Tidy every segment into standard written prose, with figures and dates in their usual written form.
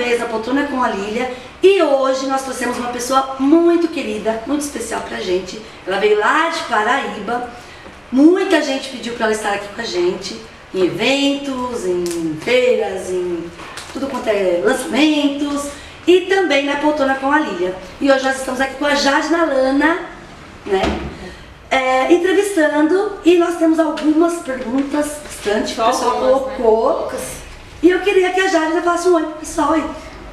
vez na Poltrona com a Lília e hoje nós trouxemos uma pessoa muito querida, muito especial pra gente. Ela veio lá de Paraíba, muita gente pediu pra ela estar aqui com a gente, em eventos, em feiras, em tudo quanto é lançamentos e também na Poltrona com a Lília. E hoje nós estamos aqui com a Jade Nalana, né? Entrevistando e nós temos algumas perguntas, bastante, que o pessoal colocou. Né? E eu queria que a Jade falasse um oi pro pessoal aí.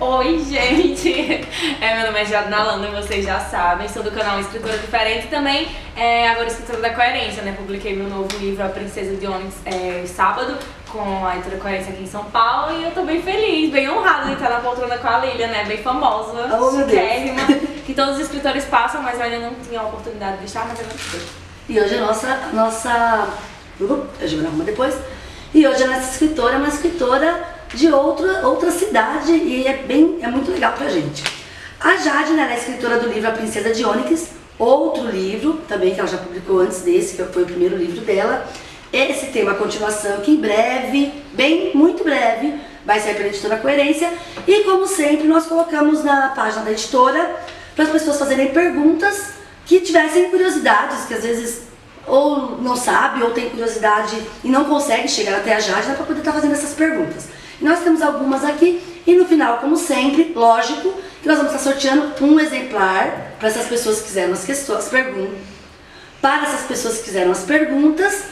Oi, gente! Meu nome é Jade Nalana, vocês já sabem, sou do canal Escritora Diferente e também agora escritora da Coerência, né? Publiquei meu novo livro, A Princesa de Ônix, sábado, com a editora Coerência aqui em São Paulo e eu tô bem feliz, bem honrada de estar na Poltrona com a Lília, né? Bem famosa, chiquérrima, que todos os escritores passam, mas eu ainda não tinha a oportunidade de estar, mas eu não sei. E hoje a nossa eu já vou arrumar depois. E hoje a nossa escritora é uma escritora de outra cidade e é muito legal pra gente. A Jade, né, é escritora do livro A Princesa de Ônix, outro livro também que ela já publicou antes desse, que foi o primeiro livro dela. Esse tem uma continuação que em breve, muito breve, vai sair pela editora Coerência. E como sempre, nós colocamos na página da editora para as pessoas fazerem perguntas que tivessem curiosidades, que às vezes ou não sabe, ou tem curiosidade e não consegue chegar até a Jade, dá para poder estar fazendo essas perguntas. E nós temos algumas aqui e no final, como sempre, lógico, que nós vamos estar sorteando um exemplar para essas pessoas que fizeram as perguntas. Para essas pessoas que fizeram as perguntas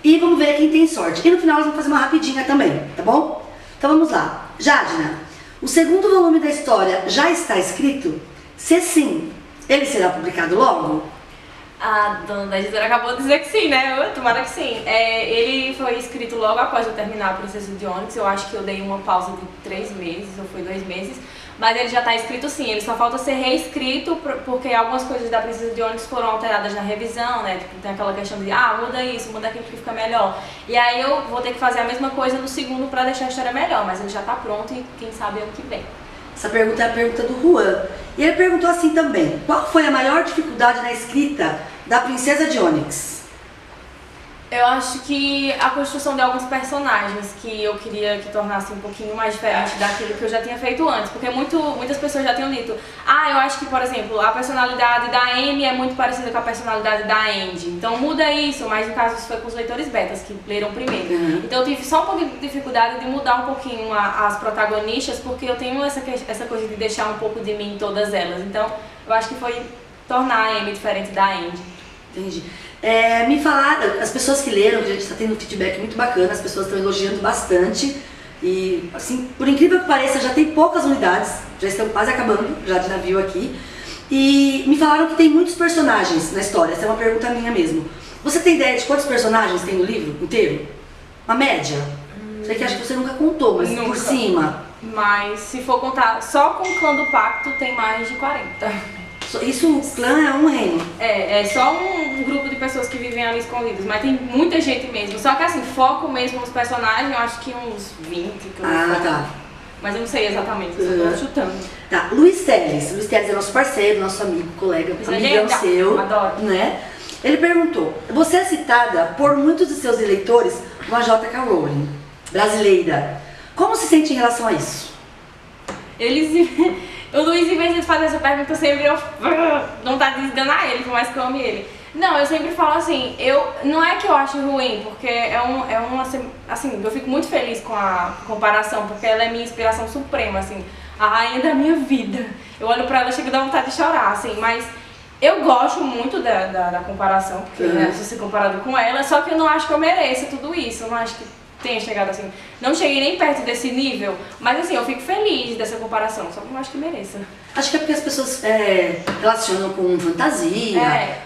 e vamos ver quem tem sorte. E no final nós vamos fazer uma rapidinha também, tá bom? Então vamos lá. Jadna, o segundo volume da história já está escrito? Se sim, ele será publicado logo? A dona da editora acabou de dizer que sim, né? Tomara que sim. Ele foi escrito logo após eu terminar A Princesa de Ônix. Eu acho que eu dei uma pausa de 3 meses, ou foi 2 meses. Mas ele já está escrito sim, ele só falta ser reescrito porque algumas coisas da Princesa de Ônix foram alteradas na revisão, né? Tipo, tem aquela questão de, muda isso, muda aquilo que fica melhor. E aí eu vou ter que fazer a mesma coisa no segundo para deixar a história melhor, mas ele já está pronto e quem sabe é o que vem. Essa pergunta é a pergunta do Juan. E ele perguntou assim também, qual foi a maior dificuldade na escrita da Princesa de Ônix? Eu acho que a construção de alguns personagens que eu queria que tornasse um pouquinho mais diferente daquilo que eu já tinha feito antes, porque muitas pessoas já tinham dito, eu acho que, por exemplo, a personalidade da Amy é muito parecida com a personalidade da Andy, então muda isso, mas no caso isso foi com os leitores betas, que leram primeiro. Então eu tive só um pouquinho de dificuldade de mudar um pouquinho as protagonistas, porque eu tenho essa coisa de deixar um pouco de mim em todas elas, então eu acho que foi tornar a Amy diferente da Andy. Entendi. Me falaram, as pessoas que leram, que a gente está tendo um feedback muito bacana, as pessoas estão elogiando bastante e, assim, por incrível que pareça, já tem poucas unidades, já estão quase acabando, já de navio aqui, e me falaram que tem muitos personagens na história. Essa é uma pergunta minha mesmo. Você tem ideia de quantos personagens tem no livro inteiro? Uma média? Sei que acho que você nunca contou, mas nunca. Por cima. Mas se for contar só com o clã do pacto, tem mais de 40. Isso, o clã é um reino? É só um grupo de pessoas que vivem ali escondidas, mas tem muita gente mesmo. Só que assim, foco mesmo nos personagens, eu acho que uns 20 que eu tá. Mas eu não sei exatamente, eu tô chutando. Tá, Luiz Teles é nosso parceiro, nosso amigo, colega, amigão seu. Adoro. Né? Ele perguntou, você é citada por muitos de seus eleitores como a J.K. Rowling, brasileira. Como se sente em relação a isso? O Luiz, em vez de fazer essa pergunta, sempre eu não tá desganar ele, por mais que eu ame ele. Não, eu sempre falo assim, não é que eu acho ruim, porque assim, eu fico muito feliz com a comparação, porque ela é minha inspiração suprema, assim, a rainha da minha vida. Eu olho pra ela e chego a dar vontade de chorar, assim, mas eu gosto muito da comparação, porque né, se ser comparado com ela, só que eu não acho que eu mereça tudo isso, eu não acho que tenha chegado assim, não cheguei nem perto desse nível, mas assim, eu fico feliz dessa comparação, só que não acho que mereça. Acho que é porque as pessoas relacionam com fantasia,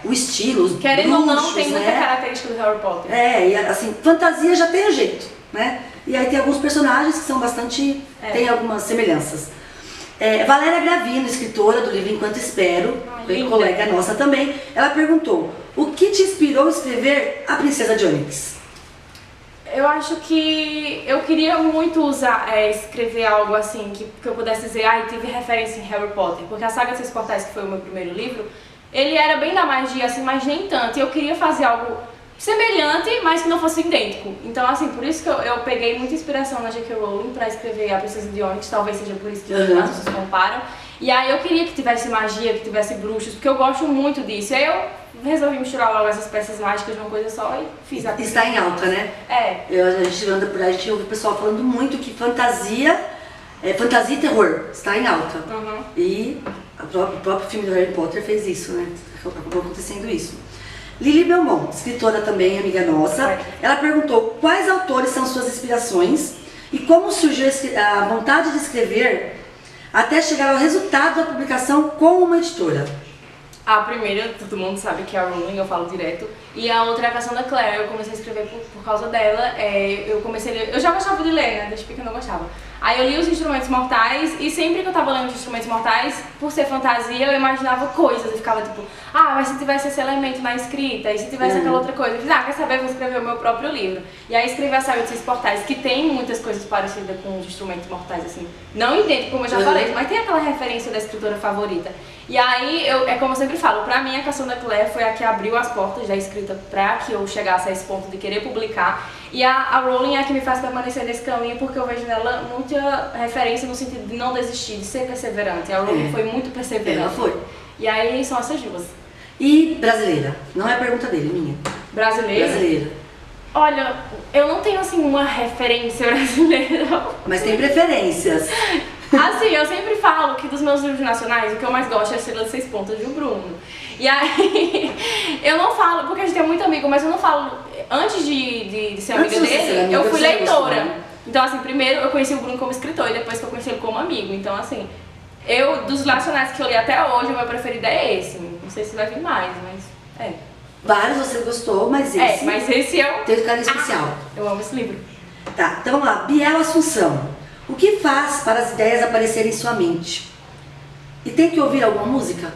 o estilo, os querendo bruxos, ou não, tem muita característica do Harry Potter. E assim, fantasia já tem o jeito, né? E aí tem alguns personagens que são bastante, tem algumas semelhanças. Valéria Gravino, escritora do livro Enquanto Espero, colega nossa também, ela perguntou, o que te inspirou a escrever A Princesa de Ônix? Eu acho que eu queria muito escrever algo assim, que eu pudesse dizer, tive referência em Harry Potter, porque a Saga dos Seis Portais, que foi o meu primeiro livro, ele era bem da magia, assim, mas nem tanto, e eu queria fazer algo semelhante, mas que não fosse idêntico. Então, assim, por isso que eu peguei muita inspiração na J.K. Rowling pra escrever A Princesa de Onyx, talvez seja por isso que as pessoas comparam. E aí eu queria que tivesse magia, que tivesse bruxos, porque eu gosto muito disso. E aí eu resolvi misturar logo essas peças mágicas numa coisa só e fiz a Está em alta, né? É. A gente anda por aí, a gente ouve o pessoal falando muito que fantasia e terror está em alta. Uhum. E o próprio filme do Harry Potter fez isso, né? Acabou acontecendo isso. Lili Belmont, escritora também, amiga nossa, ela perguntou quais autores são suas inspirações e como surgiu a vontade de escrever até chegar ao resultado da publicação com uma editora. A primeira, todo mundo sabe que é a Rowling, eu falo direto. E a outra é a Cassandra Clare, eu comecei a escrever por causa dela. Eu já gostava de ler, né? Desde pequena eu gostava. Aí eu li Os Instrumentos Mortais e sempre que eu tava lendo Os Instrumentos Mortais, por ser fantasia, eu imaginava coisas. Eu ficava tipo, mas se tivesse esse elemento na escrita, e se tivesse aquela outra coisa. Eu fiz, quer saber, eu vou escrever o meu próprio livro. E aí escrevi a saga de 6 portais, que tem muitas coisas parecidas com Os Instrumentos Mortais, assim. Não entendo, como eu já falei, mas tem aquela referência da escritora favorita. E aí, é como eu sempre falo, pra mim a Cassandra Clare foi a que abriu as portas da escrita pra que eu chegasse a esse ponto de querer publicar. E a Rowling é a que me faz permanecer nesse caminho, porque eu vejo nela muita referência no sentido de não desistir, de ser perseverante. A Rowling foi muito perseverante. Ela foi. E aí são essas duas. E brasileira? Não é a pergunta dele, minha. Brasileira? Brasileira. Olha, eu não tenho assim uma referência brasileira. Mas tem preferências. Assim, eu sempre falo que dos meus livros nacionais, o que eu mais gosto é a Estrela de 6 Pontas de Bruno. E aí, eu não falo, porque a gente é muito amigo, mas eu não falo, antes de ser amiga dele, eu fui leitora. Então assim, primeiro eu conheci o Bruno como escritor e depois que eu conheci ele como amigo. Então assim, dos nacionais que eu li até hoje, o meu preferido é esse. Não sei se vai vir mais, mas é. Vários você gostou, mas esse... mas esse eu... tem um carinho especial. Eu amo esse livro. Tá, então vamos lá. Biel Assunção. O que faz para as ideias aparecerem em sua mente? E tem que ouvir alguma música?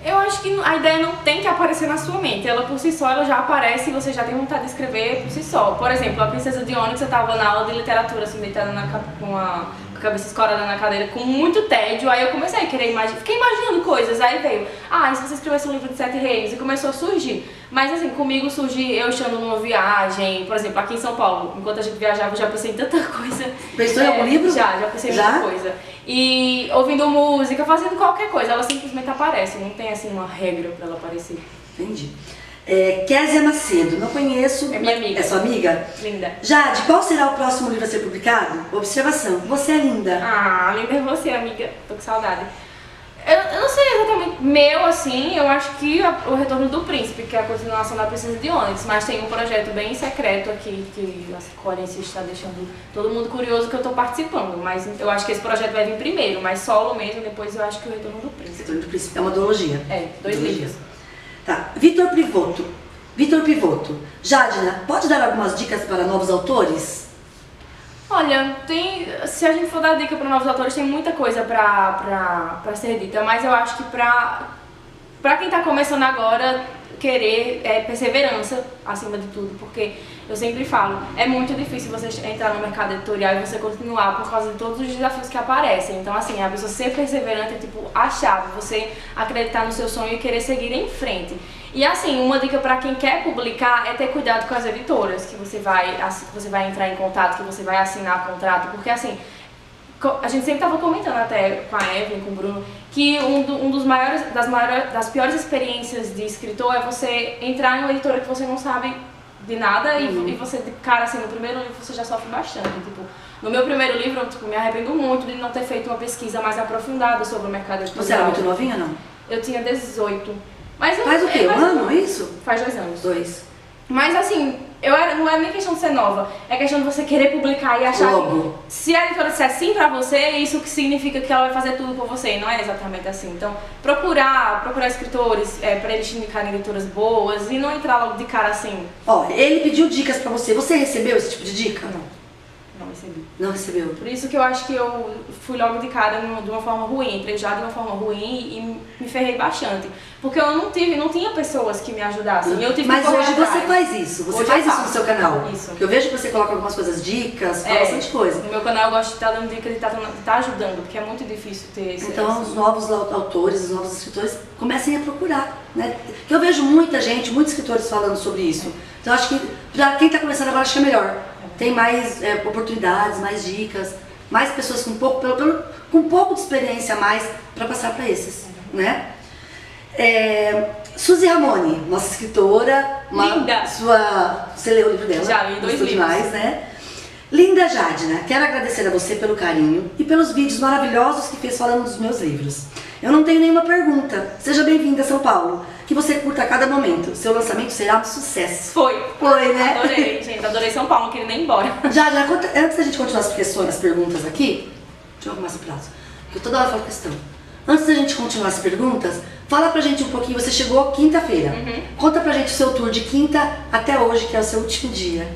Eu acho que a ideia não tem que aparecer na sua mente. Ela por si só, ela já aparece e você já tem vontade de escrever por si só. Por exemplo, A Princesa de Onyx, eu tava na aula de literatura, assim, deitada com a cabeça escorada na cadeira, com muito tédio. Aí eu comecei a querer imaginar, fiquei imaginando coisas. Aí veio, e se você escrevesse um livro de 7 reis? E começou a surgir. Mas assim, comigo surgiu eu estando numa viagem, por exemplo, aqui em São Paulo. Enquanto a gente viajava, eu já pensei em tanta coisa. Pensou em algum livro? Já pensei em muita coisa. E ouvindo música, fazendo qualquer coisa, ela simplesmente aparece. Não tem assim uma regra pra ela aparecer. Entendi. Kézia Macedo, não conheço. É minha amiga. É sua amiga? Linda. Jade, qual será o próximo livro a ser publicado? Observação, você é linda. Linda é você, amiga. Tô com saudade. Eu não sei exatamente meu, assim, eu acho que o Retorno do Príncipe, que é a continuação da Princesa de Onyx, mas tem um projeto bem secreto aqui, que a Coreia está deixando todo mundo curioso que eu tô participando, mas eu acho que esse projeto vai vir primeiro, mas solo mesmo, depois eu acho que o Retorno do Príncipe. Retorno do Príncipe é uma duologia. 2 livros. Tá, Vitor Pivoto. Jadna, pode dar algumas dicas para novos autores? Olha, se a gente for dar dica para novos autores, tem muita coisa pra ser dita, mas eu acho que pra quem tá começando agora, querer perseverança acima de tudo, porque eu sempre falo, é muito difícil você entrar no mercado editorial e você continuar por causa de todos os desafios que aparecem. Então assim, a pessoa ser perseverante é tipo a chave, você acreditar no seu sonho e querer seguir em frente. E assim, uma dica para quem quer publicar é ter cuidado com as editoras que você vai entrar em contato, que você vai assinar contrato, porque assim, a gente sempre estava comentando até com a Evelyn, com o Bruno, que das piores experiências de escritor é você entrar em uma editora que você não sabe de nada e você, de cara assim, no primeiro livro você já sofre bastante. Tipo, no meu primeiro livro eu me arrependo muito de não ter feito uma pesquisa mais aprofundada sobre o mercado editorial. Você era muito novinha, não? Eu tinha 18. Mas faz o quê? Um ano, é isso? Faz 2 anos. 2. Mas assim, não é nem questão de ser nova, é questão de você querer publicar e achar que se a editora disser sim pra você, isso que significa que ela vai fazer tudo por você, e não é exatamente assim. Então, procurar escritores pra eles te indicarem editoras boas e não entrar logo de cara assim. Ele pediu dicas pra você. Você recebeu esse tipo de dica? Não, recebi. Não recebeu? Por isso que eu acho que eu fui logo de cara de uma forma ruim, entrei já de uma forma ruim e me ferrei bastante. Porque eu não tinha pessoas que me ajudassem. Eu tive Mas que hoje atrás. você faz isso, você Hoje faz eu isso no faço. seu canal. Isso. Porque eu vejo que você coloca algumas coisas, dicas, fala bastante coisa. No meu canal eu gosto de estar dando dicas e estar ajudando, porque é muito difícil ter esse... Então os novos autores, os novos escritores comecem a procurar, né? Porque eu vejo muita gente, muitos escritores falando sobre isso. Então eu acho que para quem está começando agora acho que é melhor. Tem mais oportunidades, mais dicas, mais pessoas com um pouco de experiência a mais para passar para esses, né? Suzy Ramone, nossa escritora, Linda! Você leu o livro dela? Já li 2 gostou livros. demais, né? Linda Jadna, quero agradecer a você pelo carinho e pelos vídeos maravilhosos que fez falando dos meus livros. Eu não tenho nenhuma pergunta. Seja bem-vinda a São Paulo. Que você curta a cada momento. Seu lançamento será um sucesso. Foi, né? Adorei, gente. Adorei São Paulo, não queria nem ir embora. Jadna, antes da gente continuar as perguntas aqui, deixa eu arrumar esse prazo, porque eu toda hora falo questão. Antes da gente continuar as perguntas, fala pra gente um pouquinho, você chegou quinta-feira. Conta pra gente o seu tour de quinta até hoje, que é o seu último dia.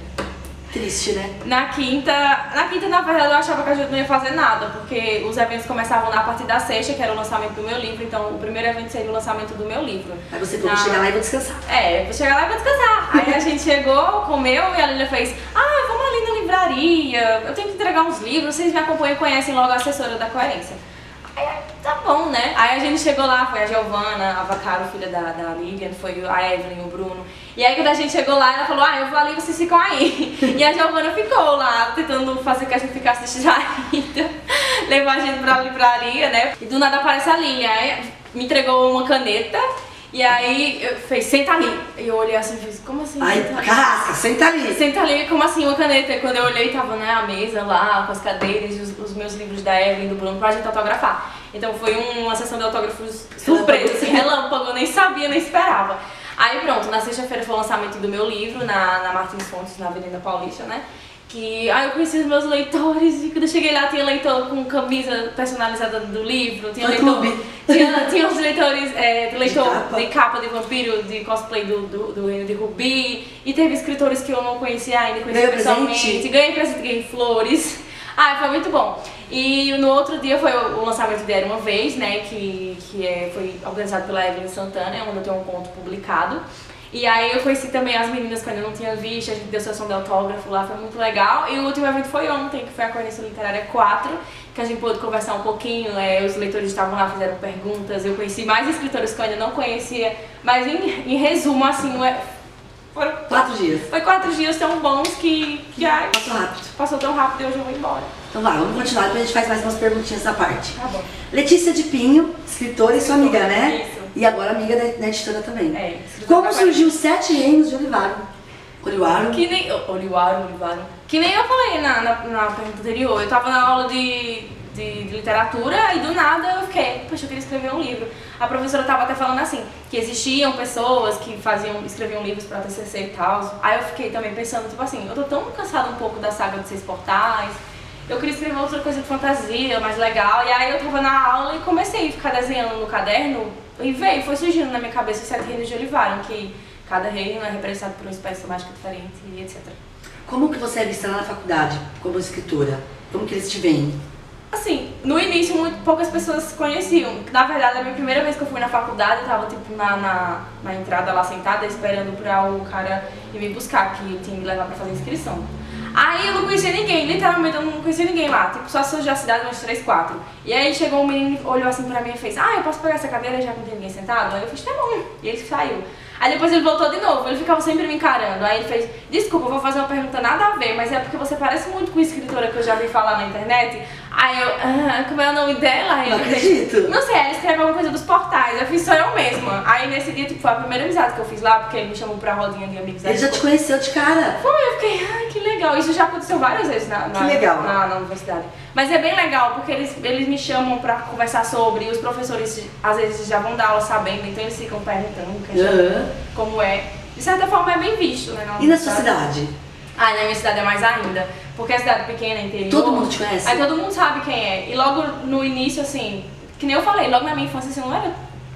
Triste, né? Na quinta, na verdade, eu achava que a gente não ia fazer nada, porque os eventos começavam a partir da sexta, que era o lançamento do meu livro, então o primeiro evento seria o lançamento do meu livro. Aí você falou, vou chegar lá e vou descansar. Vou chegar lá e vou descansar. Aí a gente chegou, comeu e a Lília fez, vamos ali na livraria, eu tenho que entregar uns livros, vocês me acompanham e conhecem logo a assessora da Coerência. Aí, tá bom, né? Aí a gente chegou lá, foi a Giovana, a Vacaro, filha da Lilian, foi a Evelyn, o Bruno. E aí quando a gente chegou lá, ela falou, eu vou ali, vocês ficam aí. E a Giovana ficou lá, tentando fazer que a gente ficasse distraída, levou a gente pra livraria, né? E do nada aparece a Lilian, aí me entregou uma caneta. E aí eu fez, senta ali. E eu olhei assim e fiz, como assim? Ai, carrasca, senta ali. Senta ali, como assim, uma caneta? E quando eu olhei, tava, né, a mesa lá, com as cadeiras e os meus livros da Evelyn e do Bruno pra gente autografar. Então foi uma sessão de autógrafos surpresa, assim, relâmpago, eu nem sabia, nem esperava. Aí pronto, na sexta-feira foi o lançamento do meu livro, na Martins Fontes, na Avenida Paulista, né? Que eu conheci os meus leitores e quando eu cheguei lá tinha leitor com camisa personalizada do livro, tinha leitor, tinha os leitores, leitor de capa de vampiro, de cosplay do Reino de Rubi, e teve escritores que eu não conhecia ainda, conheci pessoalmente, ganhei presente, ganhei flores. Foi muito bom. E no outro dia foi o lançamento de Era Uma Vez, né, que foi organizado pela Evelyn Santana, onde eu tenho um conto publicado. E aí eu conheci também as meninas que eu ainda não tinha visto, a gente deu sessão de autógrafo lá, foi muito legal. E o último evento foi ontem, que foi a Coerência Literária 4, que a gente pôde conversar um pouquinho, os leitores estavam lá, fizeram perguntas, eu conheci mais escritores que eu ainda não conhecia, mas em resumo, assim, foram 4 dias. Foi 4 dias tão bons que passou rápido. Passou tão rápido e hoje eu vou embora. Então vamos continuar, depois a gente faz mais umas perguntinhas na parte. Tá bom. Letícia de Pinho, escritora e sua amiga, né? Isso. E agora amiga da editora também. Escritora. Como surgiu 7 Reinos de Olivaro? Olivaro? Que nem... Olivaro. Que nem eu falei na pergunta anterior. Eu tava na aula de literatura e do nada eu fiquei, poxa, eu queria escrever um livro. A professora tava até falando assim, que existiam pessoas que escreviam livros pra TCC e tal. Aí eu fiquei também pensando, tipo assim, eu tô tão cansada um pouco da saga de 6 portais, eu queria escrever outra coisa de fantasia, mais legal. E aí eu tava na aula e comecei a ficar desenhando no caderno e foi surgindo na minha cabeça os 7 reinos de Olivaro, que cada reino é representado por uma espécie mágica diferente e etc. Como que você é vista lá na faculdade, como escritora? Como que eles te veem? Assim, no início poucas pessoas conheciam. Na verdade, a minha primeira vez que eu fui na faculdade, eu tava tipo na entrada lá sentada, esperando pra o cara ir me buscar, que tinha que me levar pra fazer inscrição. Aí eu não conhecia ninguém, literalmente eu não conhecia ninguém lá, tipo só pessoas da cidade, uns 3, 4. E aí chegou um menino, olhou assim pra mim e fez, eu posso pegar essa cadeira já que não tem ninguém sentado? Aí eu fiz, tá bom. E ele saiu. Aí depois ele voltou de novo, ele ficava sempre me encarando. Aí ele fez, desculpa, eu vou fazer uma pergunta nada a ver, mas é porque você parece muito com a escritora que eu já vi falar na internet. Aí eu, como é o nome dela? Aí não acredito. Não sei, ela escreveu alguma coisa dos portais, eu fiz só eu mesma. Aí nesse dia, tipo, foi a primeira amizade que eu fiz lá, porque ele me chamou pra rodinha de amigos. Ele já te conheceu de cara? Foi, eu fiquei, que legal. Isso já aconteceu várias vezes na universidade. Mas é bem legal, porque eles me chamam pra conversar sobre, e os professores às vezes já vão dar aula sabendo, então eles ficam perguntando como é. De certa forma é bem visto, né? E na sua cidade? Na minha cidade é mais ainda, porque é cidade pequena, interior. Todo mundo te conhece? Aí todo mundo sabe quem é. E logo no início, assim, que nem eu falei, logo na minha infância, assim,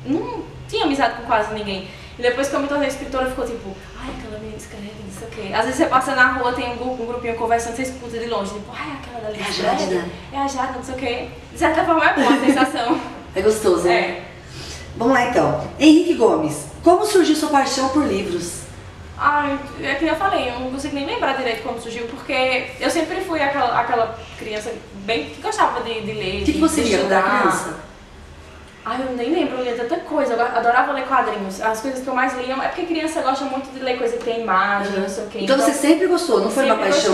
não tinha amizade com quase ninguém. E depois que eu me tornei escritora, ficou tipo, ai, aquela menina escreve, não sei o quê. Às vezes você passa na rua, tem um grupinho conversando, você escuta de longe, tipo, ai, aquela dali escreve, é a Jade, não sei o quê. De certa forma é boa a sensação. É gostoso, né? É. Vamos lá então. Henrique Gomes, como surgiu sua paixão por livros? Ai, é que eu falei, eu não consigo nem lembrar direito como surgiu, porque eu sempre fui aquela criança bem que gostava de ler. O que você lia quando era criança? Ai, eu nem lembro, eu lia tanta coisa, eu adorava ler quadrinhos. As coisas que eu mais lia, é porque criança gosta muito de ler coisa que tem imagem, não sei o quê. Então você sempre gostou, não foi uma paixão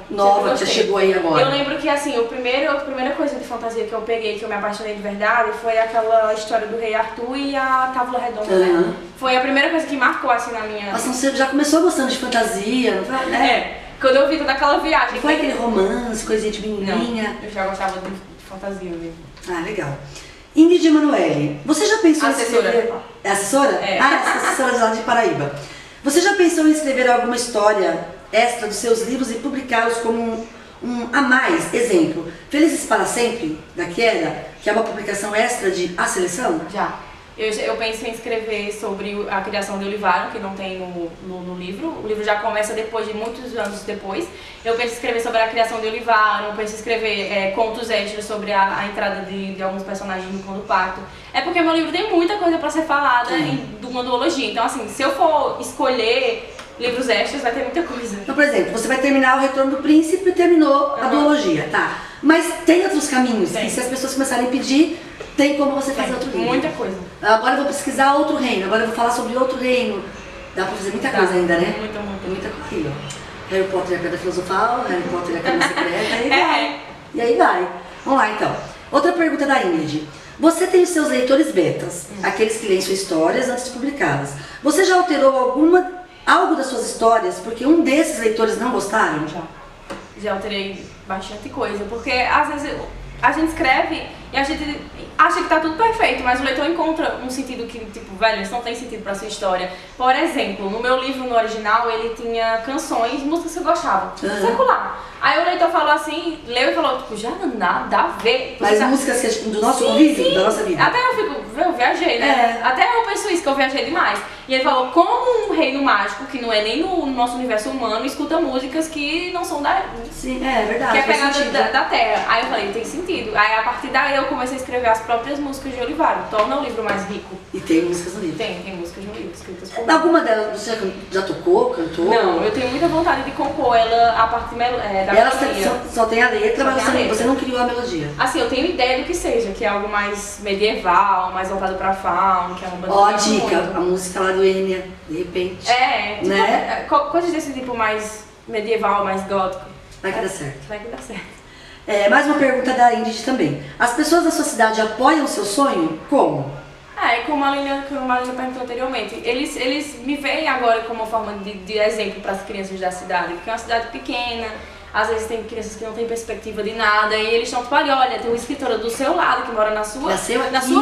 nova que chegou aí agora? Eu lembro que assim, a primeira coisa de fantasia que eu peguei, que eu me apaixonei de verdade, foi aquela história do Rei Arthur e a Távola Redonda, né? Foi a primeira coisa que marcou assim na minha... Nossa, você já começou gostando de fantasia, não foi? Né? É, quando eu vi toda aquela viagem. Não foi aquele romance, coisinha de menininha? Não, eu já gostava de fantasia mesmo. Ah, legal. Ingrid Emanuele, você já pensou em escrever... É assessora? É. Assessora de lá de Paraíba. Você já pensou em escrever alguma história extra dos seus livros e publicá-los como um a mais? Exemplo, Felizes para Sempre, da Queda, que é uma publicação extra de A Seleção? Já. Eu penso em escrever sobre a criação de Olivaro, que não tem no livro. O livro já começa depois de muitos anos depois. Eu penso em escrever sobre a criação de Olivaro, eu penso em escrever contos extras sobre a entrada de alguns personagens no Clã do Pacto. É porque meu livro tem muita coisa para ser falada de uma duologia. Então, assim, se eu for escolher livros extras, vai ter muita coisa. Então, por exemplo, você vai terminar O Retorno do Príncipe e terminou a duologia, tá? Mas tem outros caminhos, que se as pessoas começarem a pedir, tem como você fazer outro livro. Muita coisa. Agora eu vou pesquisar outro reino, agora eu vou falar sobre outro reino. Dá pra fazer muita coisa ainda, né? Muita coisa. Harry Potter e a Pedra Filosofal, Harry Potter e a Câmara Secreta, aí vai. E aí vai. Vamos lá então. Outra pergunta da Ingrid. Você tem os seus leitores betas, aqueles que leem suas histórias antes de publicá-las. Você já alterou algo das suas histórias porque um desses leitores não gostaram? Já alterei bastante coisa, porque às vezes a gente escreve e a gente acha que tá tudo perfeito, mas o leitor encontra um sentido que, tipo, velho, isso não tem sentido pra sua história. Por exemplo, no meu livro, no original, ele tinha canções, músicas que eu gostava, secular. Aí o leitor falou assim, leu e falou, tipo, já nada a ver. Mas músicas do nosso convívio, da nossa vida. Até eu viajei, né? Até eu penso isso, que eu viajei demais. E ele falou, como um reino mágico, que não é nem no nosso universo humano, escuta músicas que não são da... Sim, é verdade. Que é pegada da terra. Aí eu falei, tem sentido. Aí a partir daí eu comecei a escrever as próprias músicas de Olivaro. Torna o livro mais rico. E tem músicas no livro? Tem músicas no livro, escritas por mim. Alguma delas você já tocou, cantou? Não, eu tenho muita vontade de compor ela a partir da melodia. Só tem a letra, mas você não criou a melodia. Assim, eu tenho ideia do que seja, que é algo mais medieval, mais voltado pra fauna, que é uma banda. Ó, dica, a música lá do Enya, de repente. Tipo, né? Coisas desse tipo mais medieval, mais gótico. Vai que dá certo. Vai que dá certo. Mais uma pergunta da Ingrid também. As pessoas da sua cidade apoiam o seu sonho? Como? Como a Lina perguntou anteriormente, eles me veem agora como uma forma de exemplo para as crianças da cidade, porque é uma cidade pequena, às vezes tem crianças que não têm perspectiva de nada, e eles estão tipo, olha, tem uma escritora do seu lado que mora na sua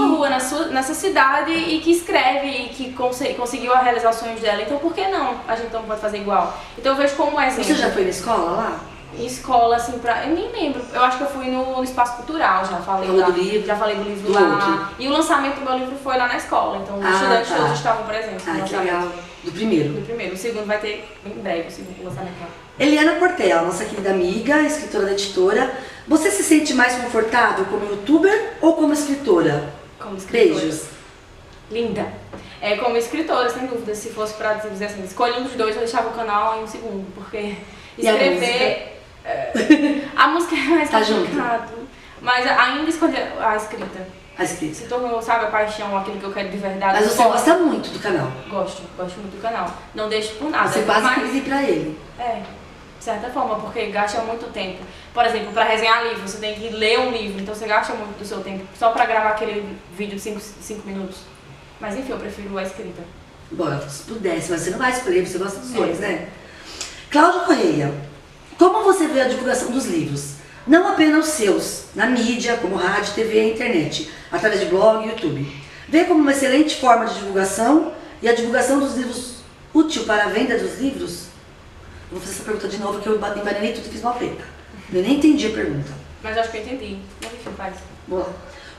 rua, nessa cidade, e que escreve e que conseguiu realizar os sonhos dela, então por que não? A gente não pode fazer igual. Então eu vejo como exemplo. Você já foi na escola lá? Em escola, assim, eu nem lembro. Eu acho que eu fui no Espaço Cultural, já falei do livro. Já falei do livro lá. E o lançamento do meu livro foi lá na escola, então os estudantes todos estavam presentes no lançamento. Legal. Do primeiro? Do primeiro. O segundo vai ter em breve, o segundo lançamento lá. Eliana Portela, nossa querida amiga, escritora da editora. Você se sente mais confortável como youtuber ou como escritora? Como escritora. Beijos. Linda. Como escritora, sem dúvida. Se fosse pra dizer assim, escolhe um dos dois, eu deixava o canal em um segundo, porque escrever... A música é mais complicado, mas ainda escolhi a escrita. A escrita. Se tornou, sabe, a paixão, aquilo que eu quero de verdade. Mas você gosta muito do canal? Gosto muito do canal. Não deixo por nada. Você quase quis ir pra ele. De certa forma, porque gasta muito tempo. Por exemplo, para resenhar livro, você tem que ler um livro, então você gasta muito do seu tempo só para gravar aquele vídeo de 5 minutos. Mas enfim, eu prefiro a escrita. Bom, se pudesse, mas você não vai escolher, você gosta dos dois, né? Cláudia Correia. Como você vê a divulgação dos livros? Não apenas os seus, na mídia, como rádio, TV e internet, através de blog e YouTube. Vê como uma excelente forma de divulgação e a divulgação dos livros útil para a venda dos livros? Eu vou fazer essa pergunta de novo, que eu embananei tudo e fiz mal feita. Eu nem entendi a pergunta. Mas acho que eu entendi. Mas enfim, faz. Boa.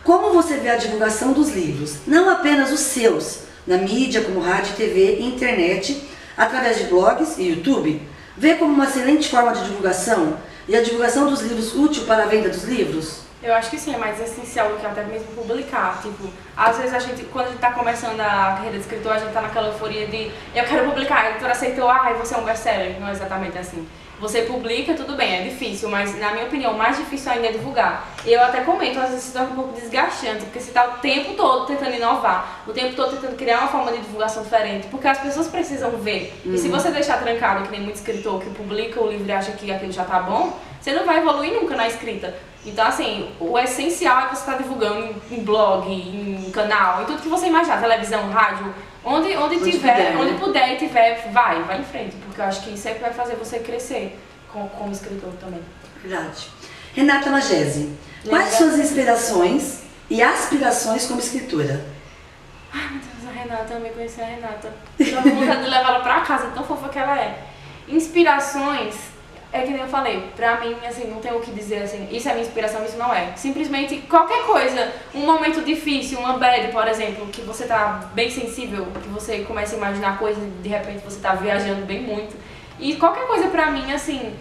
Como você vê a divulgação dos livros? Não apenas os seus, na mídia como rádio, TV e internet, através de blogs e YouTube, vê como uma excelente forma de divulgação e a divulgação dos livros útil para a venda dos livros? Eu acho que sim, é mais essencial do que até mesmo publicar. Tipo, às vezes a gente, quando a gente tá começando a carreira de escritor, a gente tá naquela euforia de eu quero publicar, a editora aceitou, você é um best-seller. Não é exatamente assim. Você publica, tudo bem, é difícil, mas na minha opinião, o mais difícil ainda é divulgar. E eu até comento, às vezes se torna um pouco desgastante, porque você está o tempo todo tentando inovar, o tempo todo tentando criar uma forma de divulgação diferente, porque as pessoas precisam ver. E se você deixar trancado, que nem muito escritor que publica o livro e acha que aquilo já tá bom, você não vai evoluir nunca na escrita. Então, assim, o essencial é você estar divulgando em blog, em canal, em tudo que você imaginar, televisão, rádio, onde puder e tiver, vai em frente, porque eu acho que isso é que vai fazer você crescer como escritor também. Verdade. Renata Magesi, quais suas inspirações e aspirações como escritora? Ai, meu Deus, a Renata, eu me conheci a Renata. Eu tenho vontade de levar ela pra casa, tão fofa que ela é. Inspirações, é que nem eu falei, pra mim, assim, não tem o que dizer assim, isso é minha inspiração, isso não é. Simplesmente qualquer coisa, um momento difícil, uma bad, por exemplo, que você tá bem sensível, que você começa a imaginar coisas e de repente você tá viajando bem muito. E qualquer coisa pra mim, assim,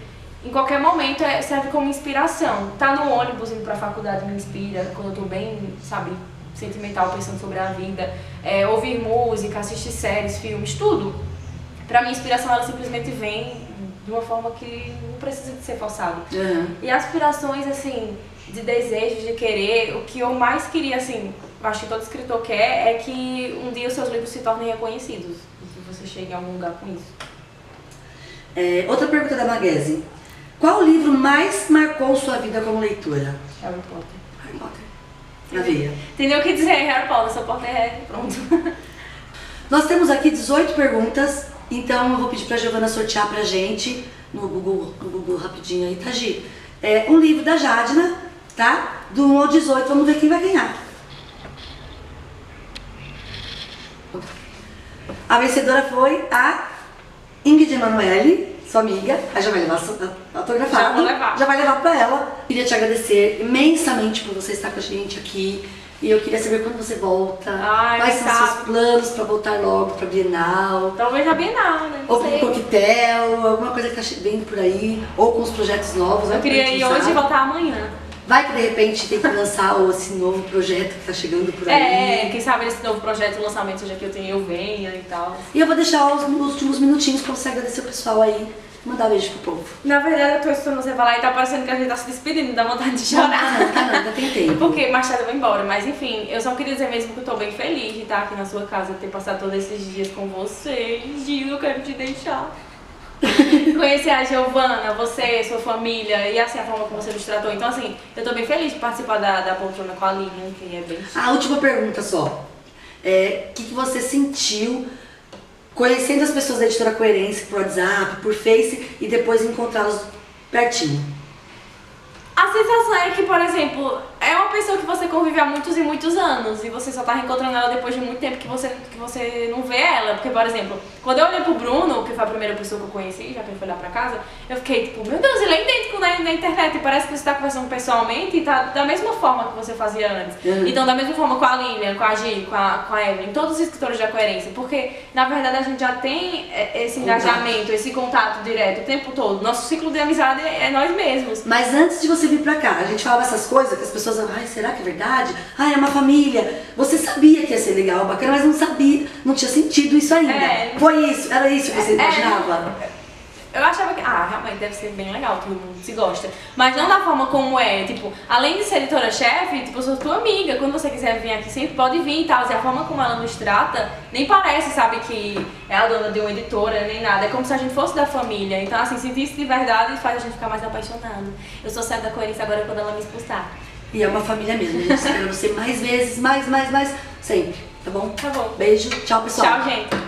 em qualquer momento serve como inspiração. Tá no ônibus indo pra faculdade me inspira, quando eu tô bem, sabe, sentimental, pensando sobre a vida. Ouvir música, assistir séries, filmes, tudo. Pra mim, a inspiração, ela simplesmente vem de uma forma que não precisa de ser forçado. E aspirações, assim, de desejos, de querer, o que eu mais queria, assim, acho que todo escritor quer, é que um dia os seus livros se tornem reconhecidos. E que você chegue a algum lugar com isso. Outra pergunta da Magesi. Qual livro mais marcou sua vida como leitora? Harry Potter. Harry Potter. Na veia. Entendeu o que dizer? Harry Potter, seu Potterhead, pronto. Nós temos aqui 18 perguntas, então eu vou pedir pra Giovana sortear pra gente no Google rapidinho aí, tá, Gi? Um livro da Jadna, tá? Do 1 ao 18, vamos ver quem vai ganhar. A vencedora foi a Ingrid Emanuele, sua amiga. Aí já vai levar autografado. Já vou levar. Já vai levar pra ela. Queria te agradecer imensamente por você estar com a gente aqui. E eu queria saber quando você volta. Quais são seus planos pra voltar logo pra Bienal? Talvez na Bienal, né? Ou pro coquetel, alguma coisa que tá vindo por aí. Ou com os projetos novos. Eu queria ir hoje e voltar amanhã. Vai que de repente tem que lançar esse novo projeto que tá chegando por aí. Quem sabe esse novo projeto, o lançamento, seja que eu venha e tal. E eu vou deixar os últimos minutinhos pra você agradecer o pessoal aí. Mandar um beijo pro povo. Na verdade, eu tô escutando você falar e tá parecendo que a gente tá se despedindo, dá vontade de chorar. Não, ainda tem tempo. Porque mais tarde eu vou embora, mas enfim, eu só queria dizer mesmo que eu tô bem feliz de estar aqui na sua casa, de ter passado todos esses dias com vocês. Gil, eu quero te deixar. Conhecer a Giovana, você, sua família e assim a forma como você nos tratou. Então assim, eu tô bem feliz de participar da poltrona com a Lina, que é bem... A última pergunta só. O que você sentiu conhecendo as pessoas da Editora Coerência por WhatsApp, por Face e depois encontrá-los pertinho? A sensação é que, por exemplo, é uma pessoa que você convive há muitos e muitos anos e você só tá reencontrando ela depois de muito tempo que você não vê ela. Porque, por exemplo, quando eu olhei pro Bruno, que foi a primeira pessoa que eu conheci, já que ele foi lá pra casa, eu fiquei tipo, meu Deus, ele é idêntico na internet e parece que você tá conversando pessoalmente e tá da mesma forma que você fazia antes. Então, da mesma forma com a Lilian, com a Gi, com a Evelyn, todos os escritores da Coerência, porque, na verdade, a gente já tem esse engajamento, esse contato direto o tempo todo. Nosso ciclo de amizade é nós mesmos. Mas antes de você vir pra cá, a gente falava essas coisas que as pessoas, será que é verdade? É uma família. Você sabia que ia ser legal, bacana, mas não sabia, não tinha sentido isso ainda. Foi isso, era isso que você imaginava? Eu achava que, realmente deve ser bem legal, todo mundo se gosta. Mas não da forma como é, tipo, além de ser editora-chefe, tipo, eu sou tua amiga, quando você quiser vir aqui sempre pode vir e tal. E a forma como ela nos trata, nem parece, sabe, que é a dona de uma editora, nem nada. É como se a gente fosse da família. Então, assim, sentir isso de verdade faz a gente ficar mais apaixonado. Eu sou certa da Coerência agora quando ela me expulsar. E é uma família mesmo, a gente espera você mais vezes, mais, sempre, tá bom? Tá bom. Beijo, tchau pessoal. Tchau, gente.